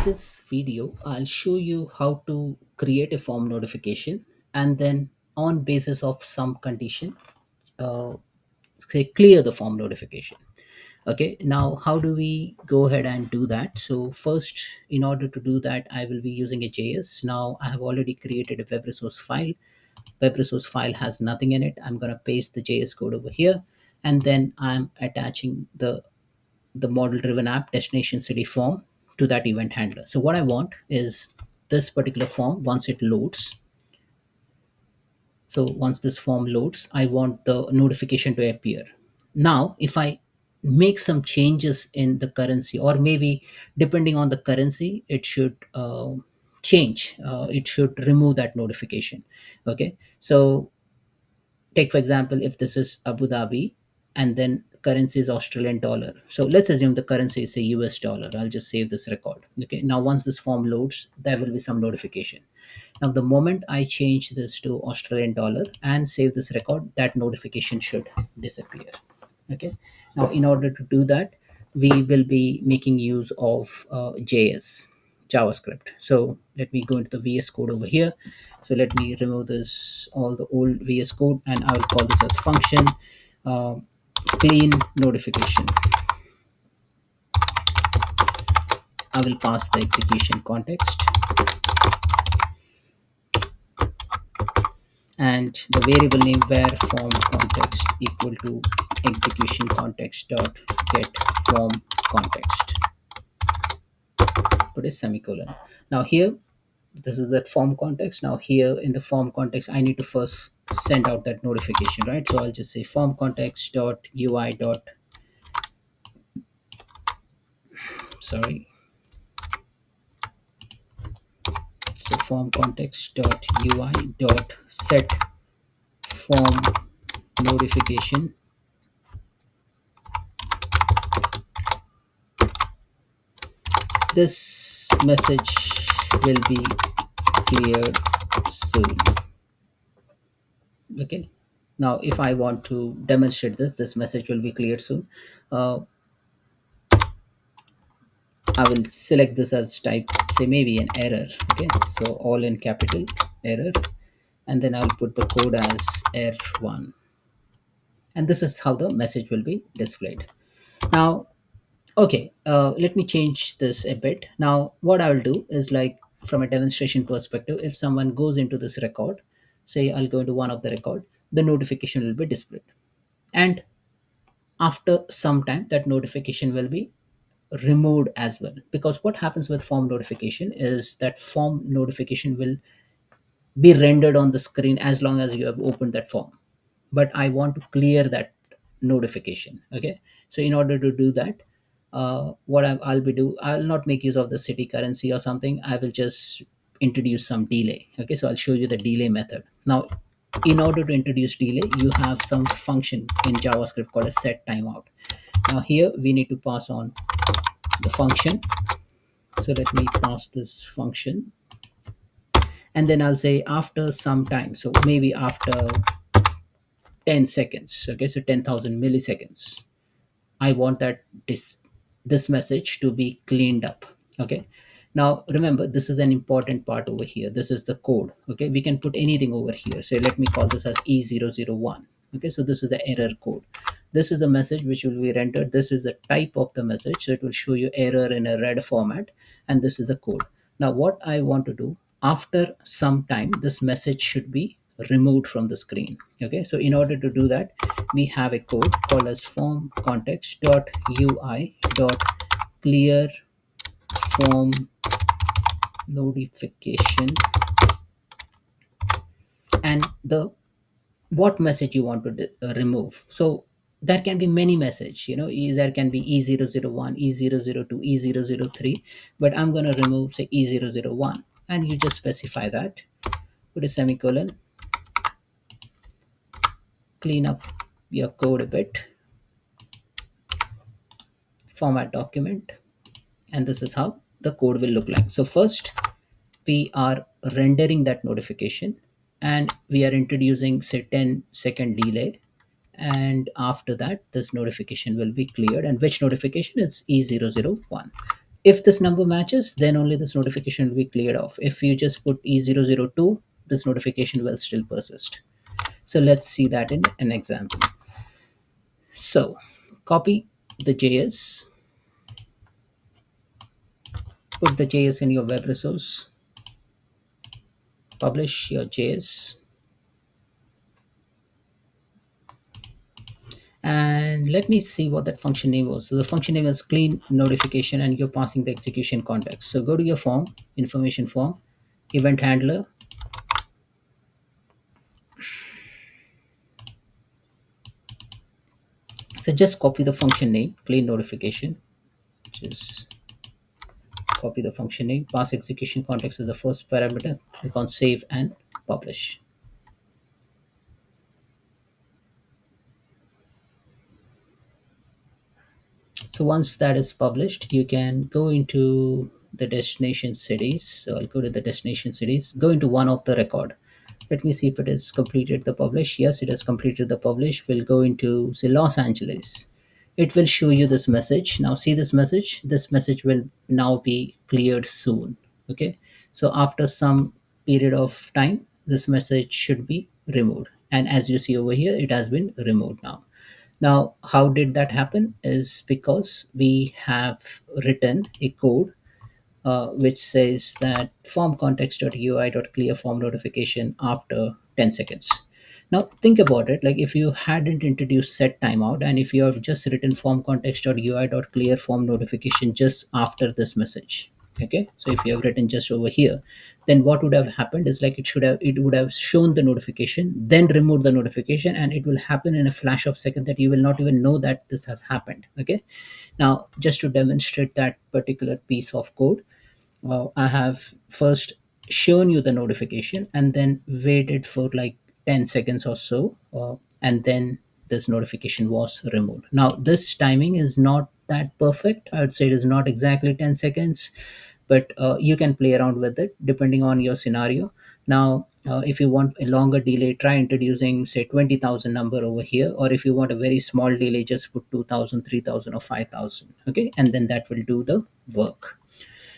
this video, I'll show you how to create a form notification and then on basis of some condition, uh, say clear the form notification. Okay, now how do we go ahead and do that? So first, in order to do that, I will be using a JS. Now I have already created a web resource file. Web resource file has nothing in it. I'm going to paste the JS code over here, and then I'm attaching the model driven app destination city form to that event handler. So what I want is this particular form. Once it loads, so once this form loads, I want the notification to appear. Now if I make some changes in the currency, or maybe depending on the currency, it should change, it should remove that notification. Okay, so take for example, if this is Abu Dhabi and then currency is Australian dollar, so let's assume the currency is a US dollar. I'll just save this record. Okay, now once this form loads, there will be some notification. Now the moment I change this to Australian dollar and save this record, that notification should disappear. Okay, now in order to do that, we will be making use of JavaScript. So let me go into the VS code over here. So let me remove this, all the old VS code, and I will call this as function uh, clean notification. I will pass the execution context, and the variable name where form context equal to execution context dot get form context, put a semicolon. Now here, this is that form context. Now here in the form context, I need to first send out that notification, right? So I'll just say form context dot ui dot, sorry, so form context dot ui dot set form notification. This message will be cleared soon. Okay, now if I want to demonstrate this message will be cleared soon. uh, I will select this as type, say maybe an error. Okay, so all in capital error, and then I'll put the code as error1, and this is how the message will be displayed. Now, okay, let me change this a bit. Now what I will do is, like, from a demonstration perspective, if someone goes into this record, say I'll go into one of the record, the notification will be displayed, and after some time that notification will be removed as well. Because what happens with form notification is that form notification will be rendered on the screen as long as you have opened that form, but I want to clear that notification. Okay, so in order to do that, I'll be do, I'll not make use of the city currency or something. I will just introduce some delay. Okay, so I'll show you the delay method. Now in order to introduce delay, you have some function in JavaScript called a set timeout. Now here we need to pass on the function. So let me pass this function, and then I'll say after some time, so maybe after 10 seconds. Okay, so 10,000 milliseconds, I want that this message to be cleaned up. Okay, now remember, this is an important part over here. This is the code. Okay, we can put anything over here. So let me call this as E001. Okay, so this is the error code. This is a message which will be rendered. This is the type of the message, so it will show you error in a red format, and this is the code. Now what I want to do, after some time, this message should be removed from the screen. Okay, so in order to do that, we have a code called as form context dot ui dot clear form notification, and the what message you want to remove. So there can be many message, there can be E001, E002, E003, but I'm going to remove, say, E001, and you just specify that, put a semicolon, clean up your code a bit, format document, and this is how the code will look like. So first we are rendering that notification, and we are introducing, say, 10-second delay, and after that this notification will be cleared. And which notification is E001. If this number matches, then only this notification will be cleared off. If you just put E002, this notification will still persist. So let's see that in an example. So copy the JS, put the JS in your web resource, publish your JS, and let me see what that function name was. So the function name is clean notification, and you're passing the execution context. So go to your form, information form, event handler. So just copy the function name, clean notification, which is copy the function name, pass execution context as the first parameter, click on save and publish. So once that is published, you can go into the destination cities. So I'll go to the destination cities, go into one of the record. Let me see if it has completed the publish. Yes, it has completed the publish. We'll go into say Los Angeles. It will show you this message. Now see this message. This message will now be cleared soon. Okay. So after some period of time, this message should be removed. And as you see over here, it has been removed now. Now, how did that happen? Is because we have written a code which says that form context.ui.clear form notification after 10 seconds. Now, think about it. Like if you hadn't introduced set timeout, and if you have just written form context.ui.clear form notification just after this message. Okay, so if you have written just over here, then what would have happened is like it would have shown the notification, then removed the notification, and it will happen in a flash of second that you will not even know that this has happened. Okay, now just to demonstrate that particular piece of code, I have first shown you the notification and then waited for like 10 seconds or so, and then this notification was removed. Now, this timing is not that perfect. I would say it is not exactly 10 seconds, but you can play around with it depending on your scenario. Now, if you want a longer delay, try introducing say 20,000 number over here, or if you want a very small delay, just put 2,000, 3,000, or 5,000. Okay, and then that will do the work.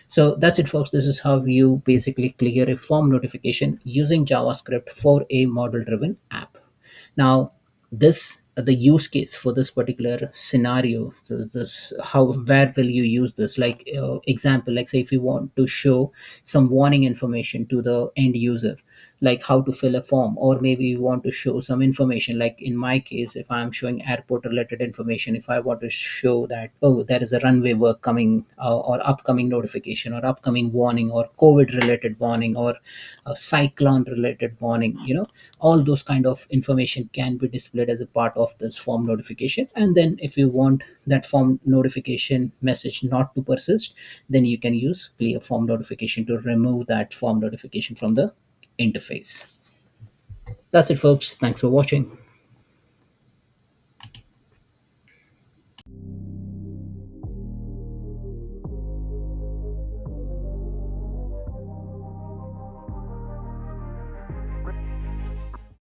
So that's it, folks. This is how you basically clear a form notification using JavaScript for a model driven app. Now, this the use case for this particular scenario, this how where will you use this, like example, like say if you want to show some warning information to the end user, like how to fill a form, or maybe you want to show some information, like in my case, if I'm showing airport related information, if I want to show that, oh, there is a runway work coming, or upcoming notification, or upcoming warning, or COVID related warning, or a cyclone related warning, all those kind of information can be displayed as a part of this form notification. And then if you want that form notification message not to persist, then you can use clear form notification to remove that form notification from the interface. That's it, folks. Thanks for watching.